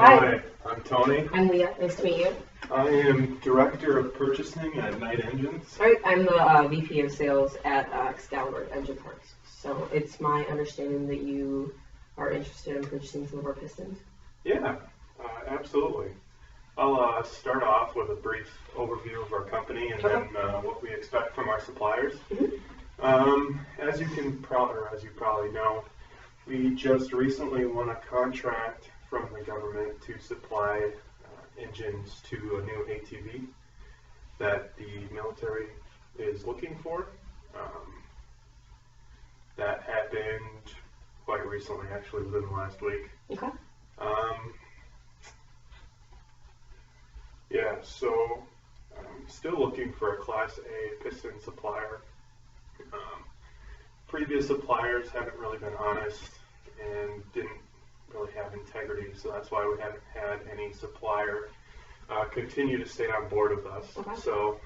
Hi, I'm Tony. I'm Leah. Nice to meet you. I am Director of Purchasing at Knight Engines. All right, I'm the VP of Sales at Excalibur Engine Parts. So it's my understanding that you are interested in purchasing some of our pistons. Yeah, absolutely. I'll start off with a brief overview of our company and then what we expect from our suppliers. As you probably know, we just recently won a contract from the government to supply engines to a new ATV that the military is looking for. That happened quite recently, actually within the last week. Okay. Yeah, so I'm still looking for a Class A piston supplier. Previous suppliers haven't really been honest and didn't really have integrity, so that's why we haven't had any supplier continue to stay on board with us. Okay. So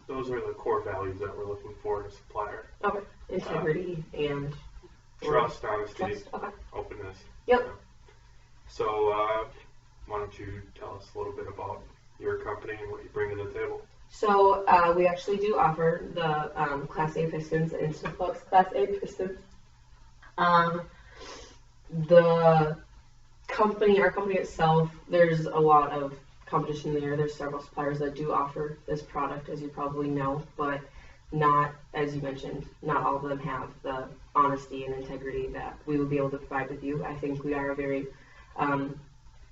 those are the core values that we're looking for in a supplier. Okay. Integrity and trust, honesty, Okay. openness. Yep. So why don't you tell us a little bit about your company and what you bring to the table? So we actually do offer the Class A pistons and Instaflux Class A pistons. Our company itself, there's a lot of competition there. There's several suppliers that do offer this product, as you probably know, but not, as you mentioned, not all of them have the honesty and integrity that we will be able to provide with you. I think we are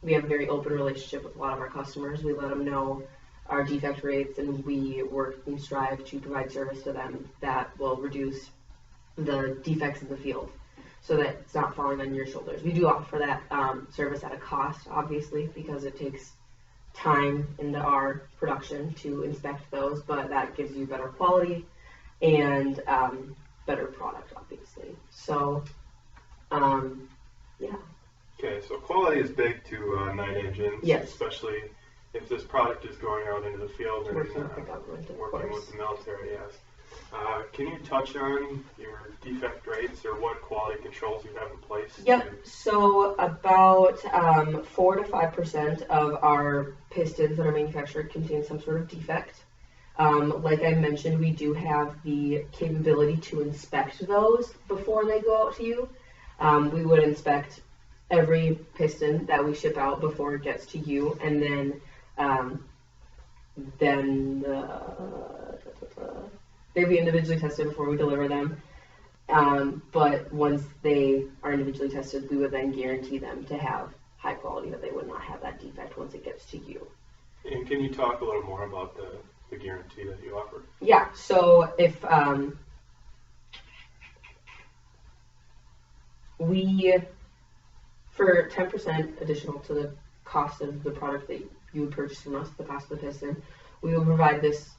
we have a very open relationship with a lot of our customers. We let them know our defect rates, and we work and strive to provide service to them that will reduce the defects in the field so that it's not falling on your shoulders. We do offer that service at a cost, obviously, because it takes time into our production to inspect those, but that gives you better quality and better product, obviously. So, yeah. Okay, so quality is big to Knight Engines, yes. Especially if this product is going out into the field and working with the government, working with the military, yes. Can you touch on your defect rates or what quality controls you have in place? Yep, so about 4 to 5% of our pistons that are manufactured contain some sort of defect. Like I mentioned, we do have the capability to inspect those before they go out to you. We would inspect every piston that we ship out before it gets to you, and then they'd be individually tested before we deliver them. But once they are individually tested, we would then guarantee them to have high quality, that they would not have that defect once it gets to you. And can you talk a little more about the guarantee that you offer? Yeah, so if for 10% additional to the cost of the product that you would purchase from us, the cost of the piston, we will provide this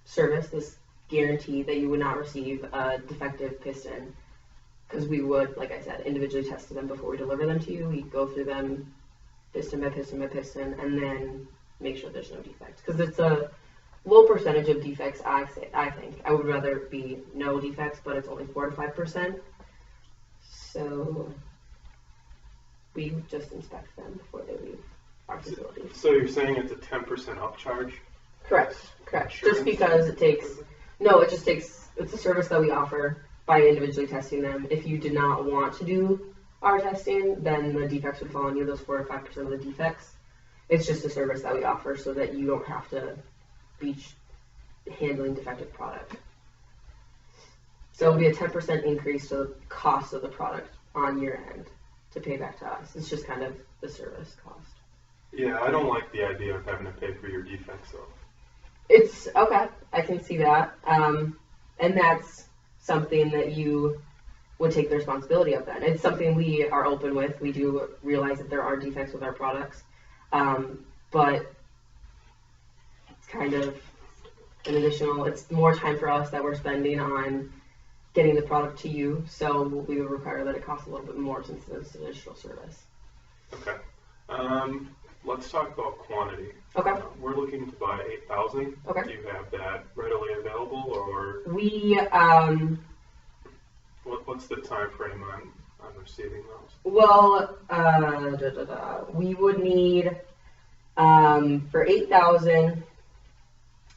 service, this guarantee that you would not receive a defective piston, because we would, like I said, individually test them before we deliver them to you. We go through them piston by piston by piston, and then make sure there's no defects, because it's a low percentage of defects. I think I would rather be no defects, but it's only 4 to 5%. So we just inspect them before they leave our facility. So you're saying it's a 10% upcharge? Correct. Just because it's a service that we offer by individually testing them. If you did not want to do our testing, then the defects would fall on you, those 4 to 5% of the defects. It's just a service that we offer so that you don't have to be handling defective product. So it'll be a 10% increase to the cost of the product on your end to pay back to us. It's just kind of the service cost. Yeah, I don't like the idea of having to pay for your defects, though. It's okay. I can see that. And that's something that you would take the responsibility of then. It's something we are open with. We do realize that there are defects with our products. But it's kind of an additional, it's more time for us that we're spending on getting the product to you, so we would require that it costs a little bit more since it's an additional service. Okay. Let's talk about quantity. Okay. We're looking to buy 8,000. Okay. Do you have that readily available, or we what's the time frame on receiving those? Well, we would need for 8,000.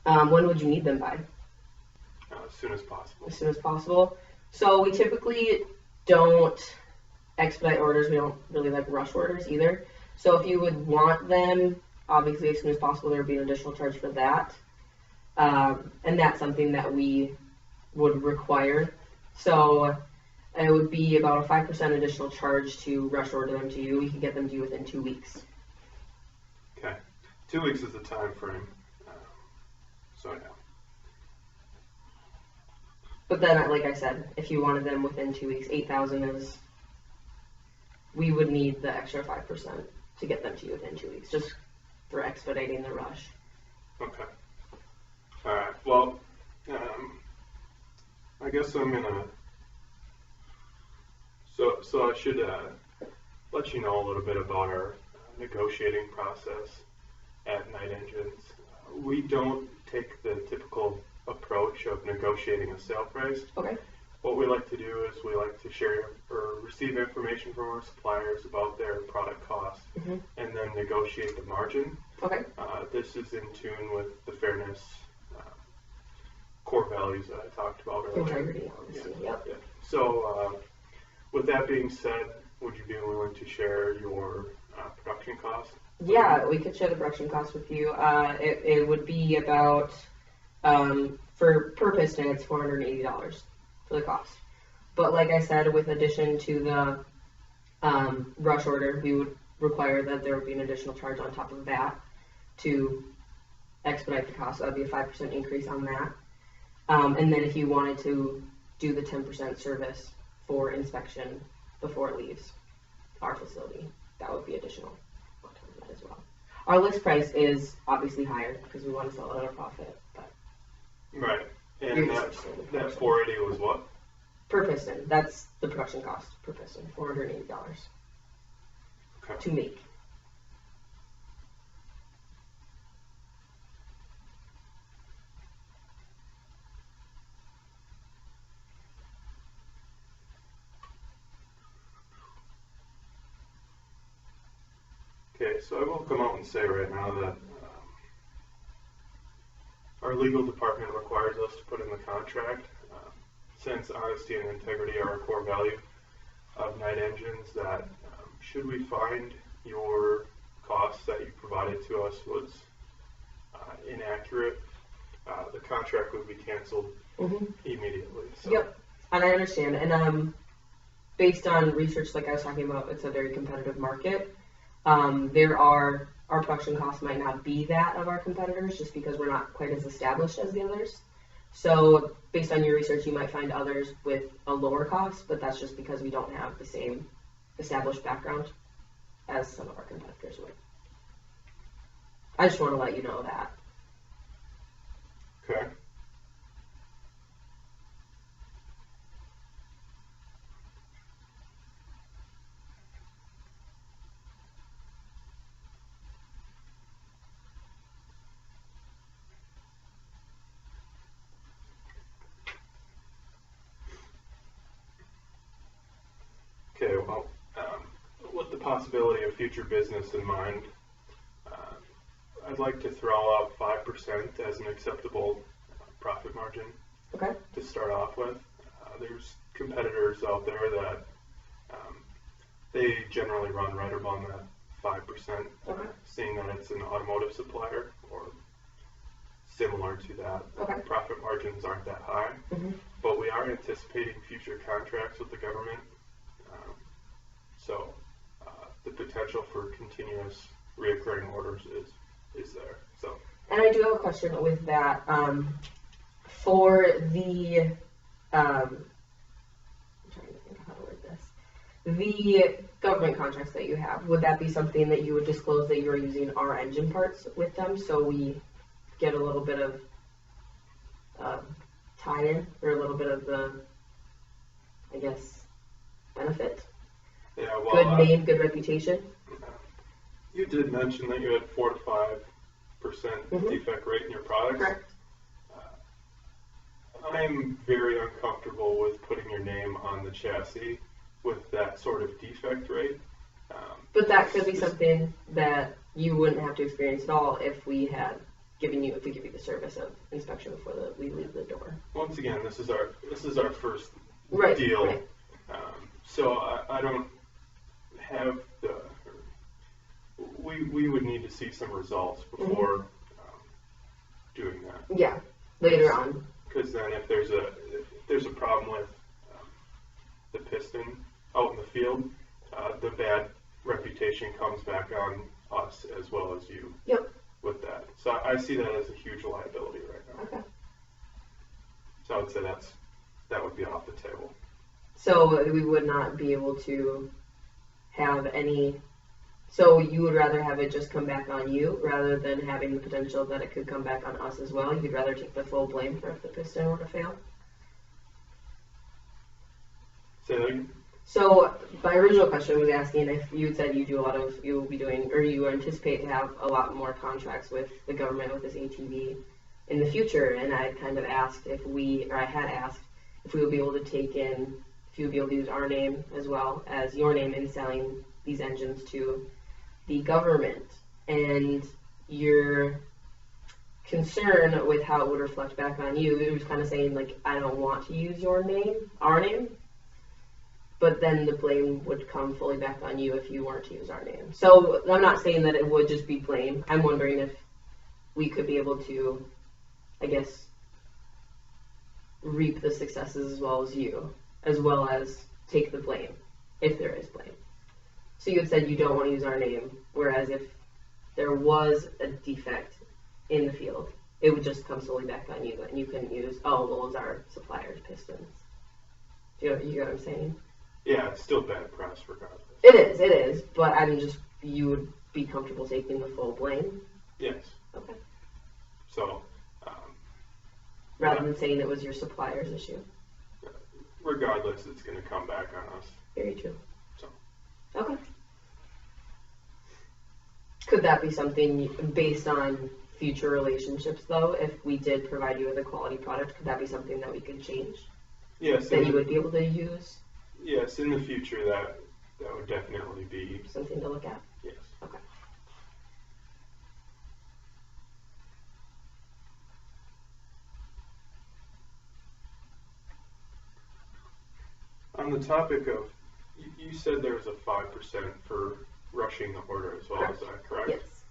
When would you need them by? As soon as possible. As soon as possible. So we typically don't expedite orders. We don't really like rush orders either. So if you would want them, obviously as soon as possible, there would be an additional charge for that. And that's something that we would require. So it would be about a 5% additional charge to rush order them to you. We can get them to you within 2 weeks. Okay. 2 weeks is the time frame. So yeah. But then, like I said, if you wanted them within 2 weeks, 8,000 is, we would need the extra 5% to get them to you within 2 weeks, just for expediting the rush. Okay. All right. Well, I guess I'm gonna. So I should let you know a little bit about our negotiating process at Night Engines. We don't take the typical approach of negotiating a sale price. Okay. What we like to do is we like to share or receive information from our suppliers about their product costs, and then negotiate the margin. Okay. This is in tune with the fairness core values that I talked about earlier. Integrity, obviously. Yep. Yeah. So with that being said, would you be willing to share your production costs? Yeah, we could share the production cost with you. It would be about, per piston, it's $480 for the cost. But like I said, with addition to the rush order, we would require that there would be an additional charge on top of that to expedite the cost. That would be a 5% increase on that. And then if you wanted to do the 10% service for inspection before it leaves our facility, that would be additional on top of that as well. Our list price is obviously higher because we want to sell it at a profit. But right. And that 480 was what? Per piston. That's the production cost per piston, $480 to make. Okay, so I will come out and say right now that our legal department requires us to put in the contract, since honesty and integrity are a core value of Night Engines, that should we find your costs that you provided to us was inaccurate, the contract would be canceled immediately. So. Yep, and I understand. And based on research, like I was talking about, it's a very competitive market. Our production costs might not be that of our competitors just because we're not quite as established as the others. So based on your research, you might find others with a lower cost, but that's just because we don't have the same established background as some of our competitors would. I just want to let you know that. Okay. Okay, well, with the possibility of future business in mind, I'd like to throw out 5% as an acceptable profit margin to start off with. There's competitors out there that they generally run right around that 5%, seeing that it's an automotive supplier or similar to that. Profit margins aren't that high, but we are anticipating future contracts with the government. So the potential for continuous reoccurring orders is there. So. And I do have a question with that. For the, I'm trying to think of how to word this. The government contracts that you have, would that be something that you would disclose that you're using our engine parts with them, so we get a little bit of tie-in, or a little bit of the, I guess, benefit? Yeah, well, good name, good reputation. You did mention that you had 4 to 5% defect rate in your products. Correct. I'm very uncomfortable with putting your name on the chassis Mm-hmm. that sort of defect rate. But that could be something that you wouldn't have to experience at all if we had if we give you the service of inspection before we leave the door. Once again, this is our first Right, deal. right. So I don't have we would need to see some results before doing that. Yeah, later on. Because then if there's a problem with the piston out in the field, the bad reputation comes back on us as well as you. Yep. With that. So I see that as a huge liability right now. Okay. So I would say that would be off the table. So we would not be able to have any. So you would rather have it just come back on you rather than having the potential that it could come back on us as well? You'd rather take the full blame for if the piston were to fail? Say that again? So my original question was asking if you said you anticipate to have a lot more contracts with the government with this ATV in the future, and I kind of asked I had asked if we would be able to use our name as well as your name in selling these engines to the government, and your concern with how it would reflect back on you, it was kind of saying like, I don't want to use our name. But then the blame would come fully back on you if you weren't to use our name. So I'm not saying that it would just be blame. I'm wondering if we could be able to, I guess, reap the successes as well as you, as well as take the blame, if there is blame. So you had said you don't want to use our name, whereas if there was a defect in the field, it would just come solely back on you, and you couldn't use, it was our supplier's pistons. You get what I'm saying? Yeah, it's still bad press regardless. It is, but you would be comfortable taking the full blame? Yes. Okay. So, rather than saying it was your supplier's issue? Regardless, it's going to come back on us. Very true. So. Okay. Could that be something based on future relationships, though, if we did provide you with a quality product, could that be something that we could change? Yes. That you would be able to use? Yes, in the future that would definitely be something to look at. Yes. Okay. On the topic of, you said there was a 5% for rushing the order as well. Correct. Is that correct? Yes.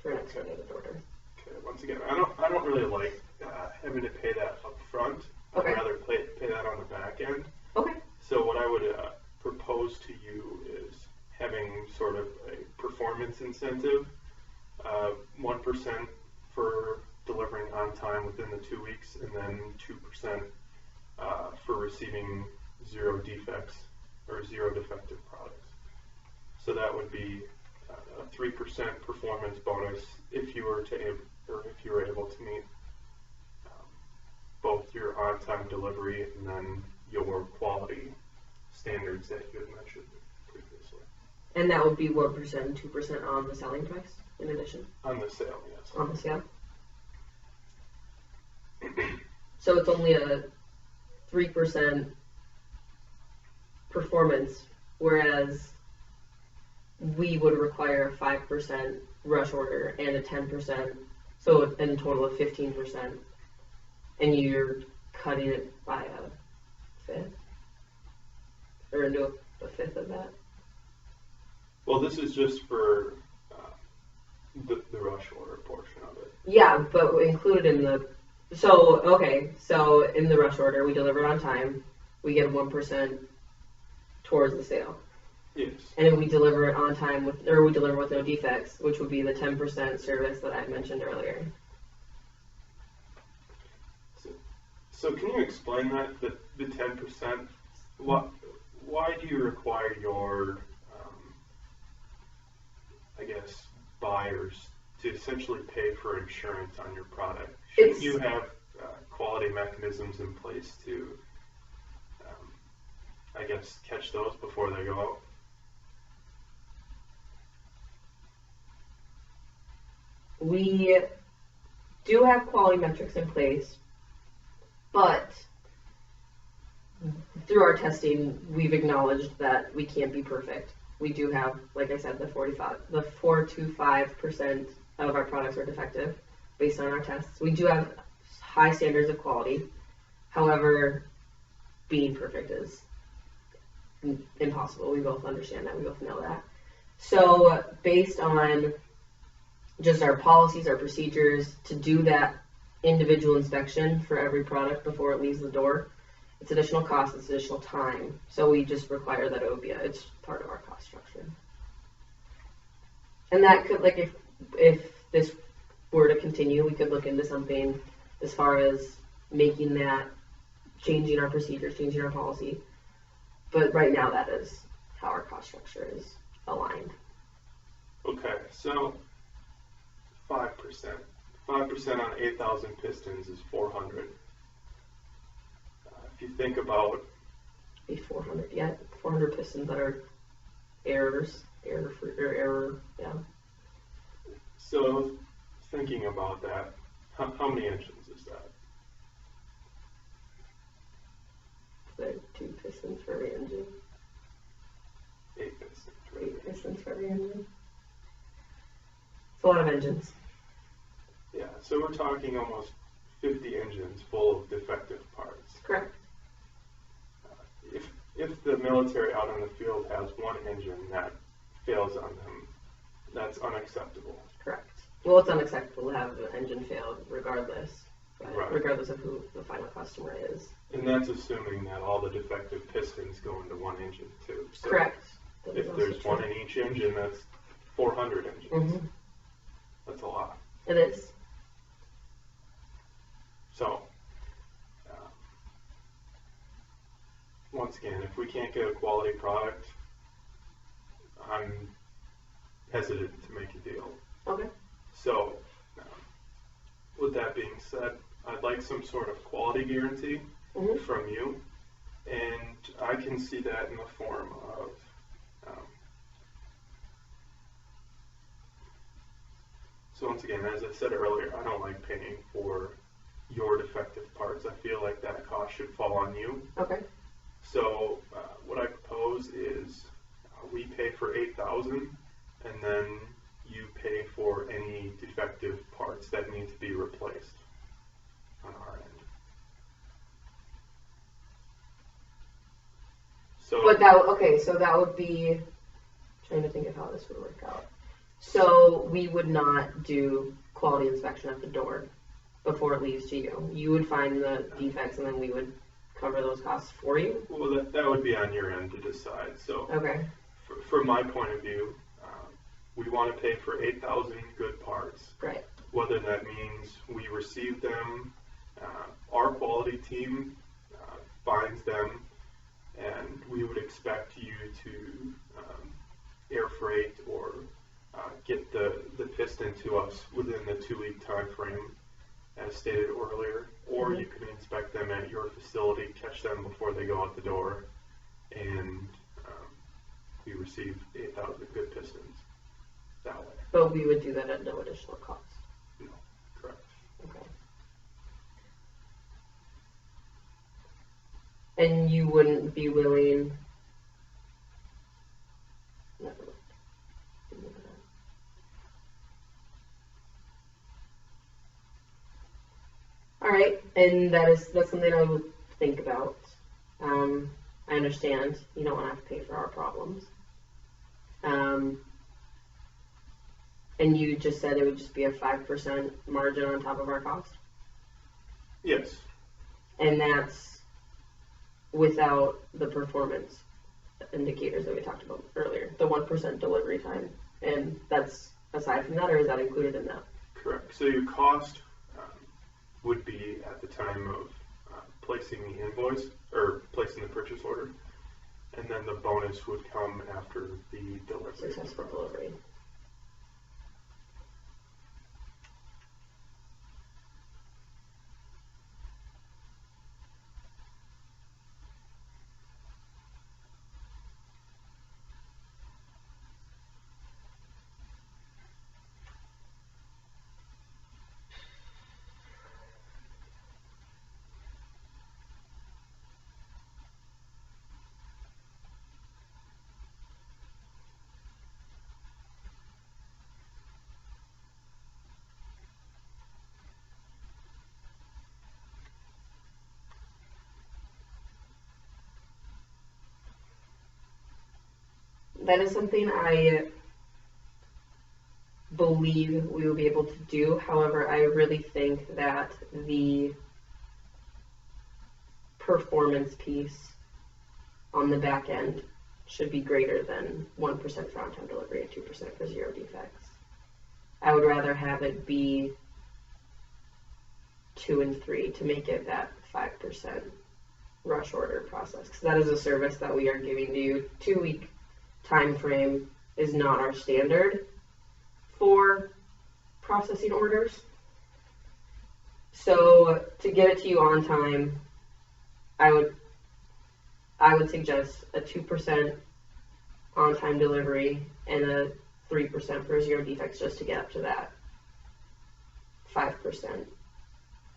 For an expedited order. Okay. Once again, I don't really like having to pay that up front. Okay. I'd rather pay that on the back end. Okay. So what I would propose to you is having sort of a performance incentive, 1% for delivering on time within the 2 weeks, and then 2% for receiving zero defects or zero defective products. So that would be a 3% performance bonus if you were able to meet both your on-time delivery and then your quality standards that you had mentioned previously. And that would be 1%, 2% on the selling price in addition? On the sale, yes. On the sale. So it's only a 3% performance, whereas we would require a 5% rush order and a 10%, so in a total of 15%, and you're cutting it by a fifth, or into a fifth of that. Well, this is just for the rush order portion of it. Yeah, but included in the, so in the rush order, we deliver on time, we get 1% towards the sale. Yes. And if we deliver it on time we deliver with no defects, which would be the 10% service that I mentioned earlier. So can you explain that, the 10%? Why do you require your, buyers to essentially pay for insurance on your product? Shouldn't you have quality mechanisms in place to, catch those before they go out? We do have quality metrics in place, but through our testing, we've acknowledged that we can't be perfect. We do have, like I said, the 4 to 5% of our products are defective based on our tests. We do have high standards of quality. However, being perfect is impossible. We both understand that. We both know that. So based on just our policies, our procedures, to do that individual inspection for every product before it leaves the door, it's additional cost, it's additional time. So we just require that it's part of our cost structure. And that could, like, if this were to continue, we could look into something as far as making that, changing our procedures, changing our policy. But right now, that is how our cost structure is aligned. Okay, so 5%. 5% on 8,000 pistons is 400. If you think about... Be 400, yeah. 400 pistons that are error, yeah. So, thinking about that, how many engines is that? The 2 pistons for every engine. 8 pistons. 8 pistons for every engine. It's a lot of engines. Yeah, so we're talking almost 50 engines full of defective parts. Correct. If the military out in the field has one engine that fails on them, that's unacceptable. Correct. Well, it's unacceptable to have an engine fail regardless, Right. regardless of who the final customer is. And that's assuming that all the defective pistons go into one engine too. So Correct. If there's one in each engine, that's 400 engines. Mm-hmm. That's a lot. It is. So, once again, if we can't get a quality product, I'm hesitant to make a deal. Okay. So, with that being said, I'd like some sort of quality guarantee from you, and I can see that in the form of so once again, as I said earlier, I don't like paying for your defective parts. I feel like that cost should fall on you. Okay. So what I propose is we pay for 8,000, and then you pay for any defective parts that need to be replaced on our end. So, But so that would be, trying to think of how this would work out. So we would not do quality inspection at the door before it leaves to you. You would find the defects, and then we would cover those costs for you? well, that would be on your end to decide. So Okay. from my point of view, we want to pay for 8,000 good parts. Right. Whether that means we receive them, our quality team finds them, and we would expect you to air freight or get the piston to us within the 2-week time frame, as stated earlier, or you can inspect them at your facility, catch them before they go out the door, and we receive 8,000 good pistons that way. But we would do that at no additional cost. No, correct. Okay. And you wouldn't be willing. Never mind. All right, and that's something I would think about. I understand you don't want to have to pay for our problems. And you just said it would just be a 5% margin on top of our cost? Yes. And that's without the performance indicators that we talked about earlier, the 1% delivery time. And that's aside from that, or is that included in that? Correct. So your cost would be at the time of placing the invoice or placing the purchase order, and then the bonus would come after the delivery. Successful delivery. That is something I believe we will be able to do. However, I really think that the performance piece on the back end should be greater than 1% for on-time delivery and 2% for 0 defects. I would rather have it be 2 and 3 to make it that 5% rush order process, because that is a service that we are giving to you. 2-week time frame is not our standard for processing orders. So to get it to you on time, I would suggest a 2% on-time delivery and a 3% for 0 defects, just to get up to that 5%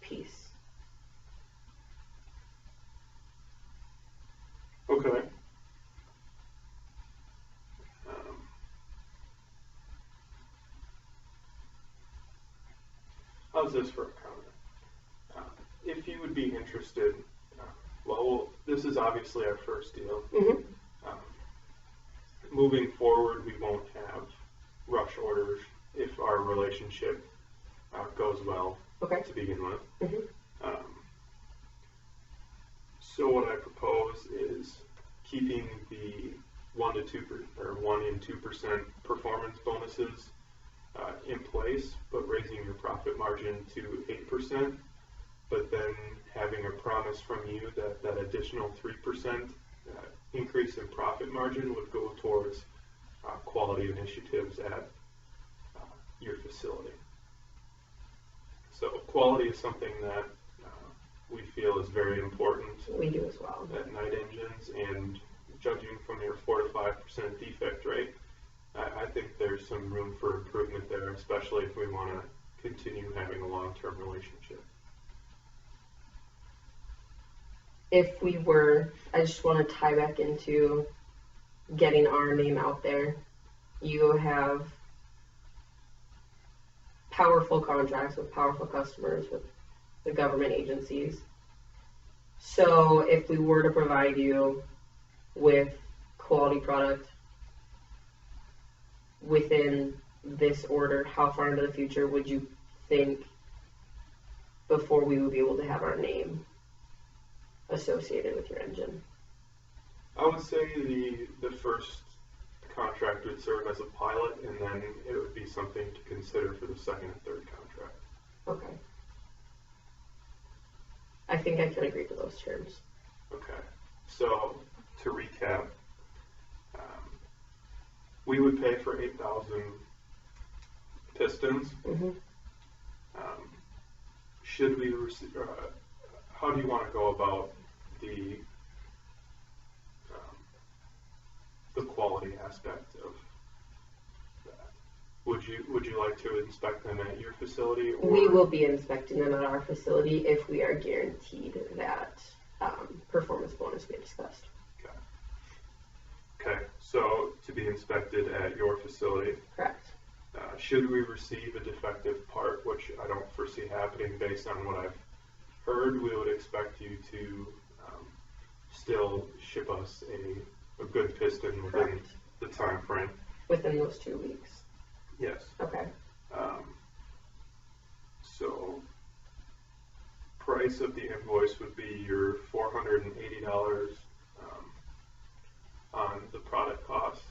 piece. Okay. How's this for a comment? If you would be interested, well, this is obviously our first deal. Mm-hmm. Moving forward, we won't have rush orders if our relationship goes well to begin with. Mm-hmm. So what I propose is keeping the 1 and 2% performance bonuses in place, but raising your profit margin to 8%, but then having a promise from you that that additional 3% increase in profit margin would go towards quality initiatives at your facility. So quality is something that we feel is very important. We do as well. At night engines, and judging from your 4 to 5% defect rate, I think there's some room for improvement there, especially if we want to continue having a long-term relationship. If we were, I just want to tie back into getting our name out there. You have powerful contracts with powerful customers, with the government agencies. So if we were to provide you with quality product within this order, how far into the future would you think before we would be able to have our name associated with your engine? I would say the first contract would serve as a pilot, and then it would be something to consider for the second and third contract. Okay. I think I can agree to those terms. Okay. So to recap, we would pay for 8,000 pistons. Mm-hmm. Should we receive? How do you want to go about the quality aspect of that? Would you like to inspect them at your facility? Or? We will be inspecting them at our facility if we are guaranteed that performance bonus we discussed. Okay, so to be inspected at your facility. Correct. Should we receive a defective part, which I don't foresee happening based on what I've heard, we would expect you to still ship us a good piston within Correct. the time frame. Within those 2 weeks. Yes. Okay. So price of the invoice would be your $480 on the product cost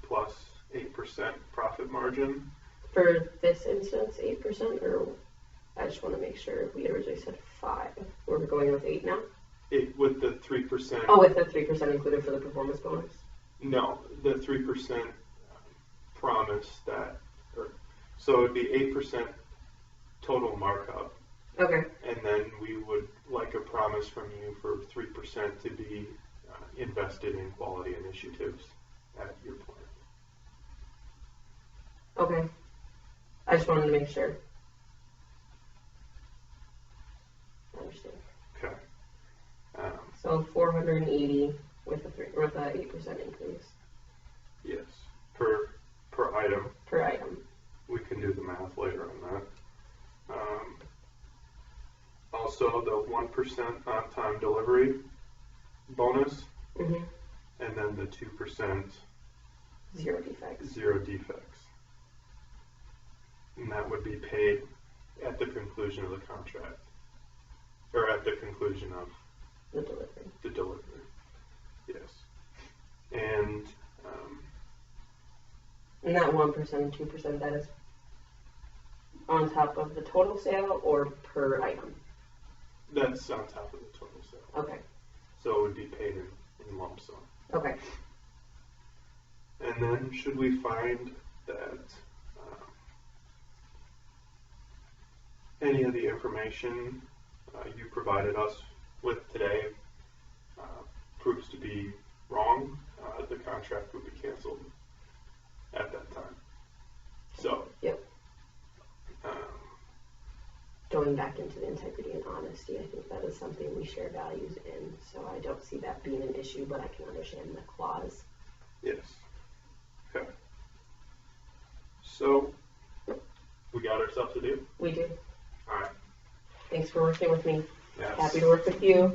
plus 8% profit margin. For this instance, 8%, or I just want to make sure we originally said 5. We're going with 8 now? With the 3%. Oh, with the 3% included for the performance bonus? No, the 3% promise that, so it would be 8% total markup. Okay. And then we would like a promise from you for 3% to be invested in quality initiatives at your plant. Okay. I just wanted to make sure. I understand. Okay. So 480 with a 8% increase. Yes. Per item. Per item. We can do the math later on that. Also, the 1% on-time delivery bonus, Mm-hmm. and then the 2% 0 defects. 0 defects. And that would be paid at the conclusion of the contract, or at the conclusion of The delivery. the delivery. Yes. And And that 1% and 2%, that is on top of the total sale or per item? that's on top of the total sale. Okay. So it would be paid in lump sum. Okay. And then should we find that any of the information you provided us with today proves to be wrong, the contract would be canceled at that time. So, Yep. Going back into the integrity and honesty, I think that is something we share values in, so I don't see that being an issue, but I can understand the clause. yes. Okay. So, we got ourselves to do? We do. Alright. Thanks for working with me. Yes. Happy to work with you.